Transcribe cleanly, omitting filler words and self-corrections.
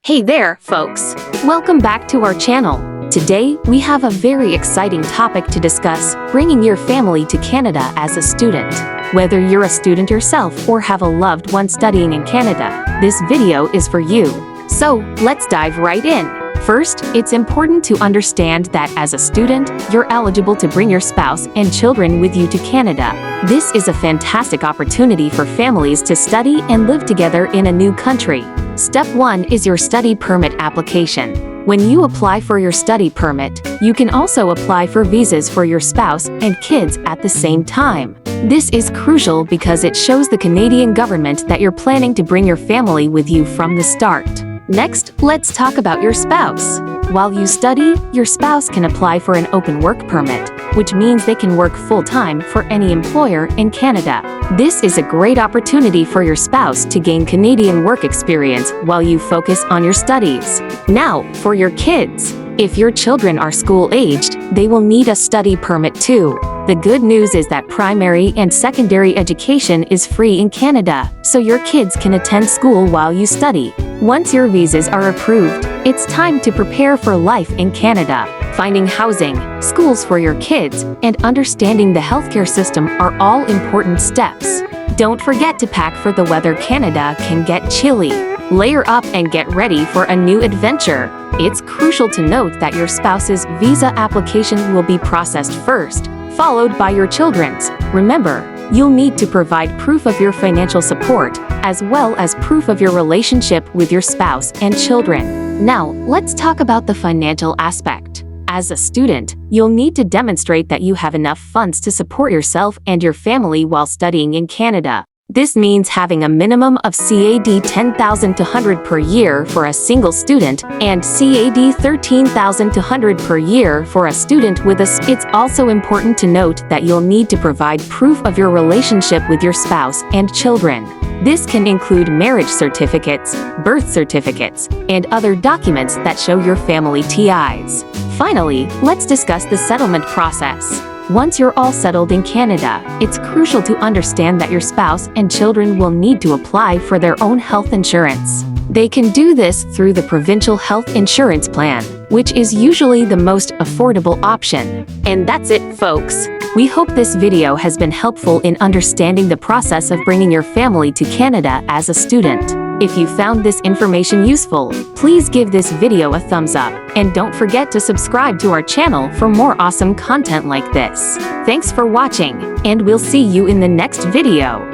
Hey there, folks! Welcome back to our channel. Today, we have a very exciting topic to discuss: bringing your family to Canada as a student. Whether you're a student yourself or have a loved one studying in Canada, this video is for you. So, let's dive right in. First, it's important to understand that as a student, you're eligible to bring your spouse and children with you to Canada. This is a fantastic opportunity for families to study and live together in a new country. Step 1 is your study permit application. When you apply for your study permit, you can also apply for visas for your spouse and kids at the same time. This is crucial because it shows the Canadian government that you're planning to bring your family with you from the start. Next, let's talk about your spouse. While you study, your spouse can apply for an open work permit, which means they can work full-time for any employer in Canada. This is a great opportunity for your spouse to gain Canadian work experience while you focus on your studies. Now, for your kids. If your children are school-aged, they will need a study permit too. The good news is that primary and secondary education is free in Canada, so your kids can attend school while you study. Once your visas are approved, it's time to prepare for life in Canada. Finding housing, schools for your kids, and understanding the healthcare system are all important steps. Don't forget to pack for the weather. Canada can get chilly. Layer up and get ready for a new adventure. It's crucial to note that your spouse's visa application will be processed first, followed by your children's. Remember, you'll need to provide proof of your financial support, as well as proof of your relationship with your spouse and children. Now, let's talk about the financial aspect. As a student, you'll need to demonstrate that you have enough funds to support yourself and your family while studying in Canada. This means having a minimum of CAD 10,200 per year for a single student and CAD 13,200 per year for a student with a It's also important to note that you'll need to provide proof of your relationship with your spouse and children. This can include marriage certificates, birth certificates, and other documents that show your family ties. Finally, let's discuss the settlement process. Once you're all settled in Canada, it's crucial to understand that your spouse and children will need to apply for their own health insurance. They can do this through the provincial health insurance plan, which is usually the most affordable option. And that's it, folks. We hope this video has been helpful in understanding the process of bringing your family to Canada as a student. If you found this information useful, please give this video a thumbs up, and don't forget to subscribe to our channel for more awesome content like this. Thanks for watching, and we'll see you in the next video.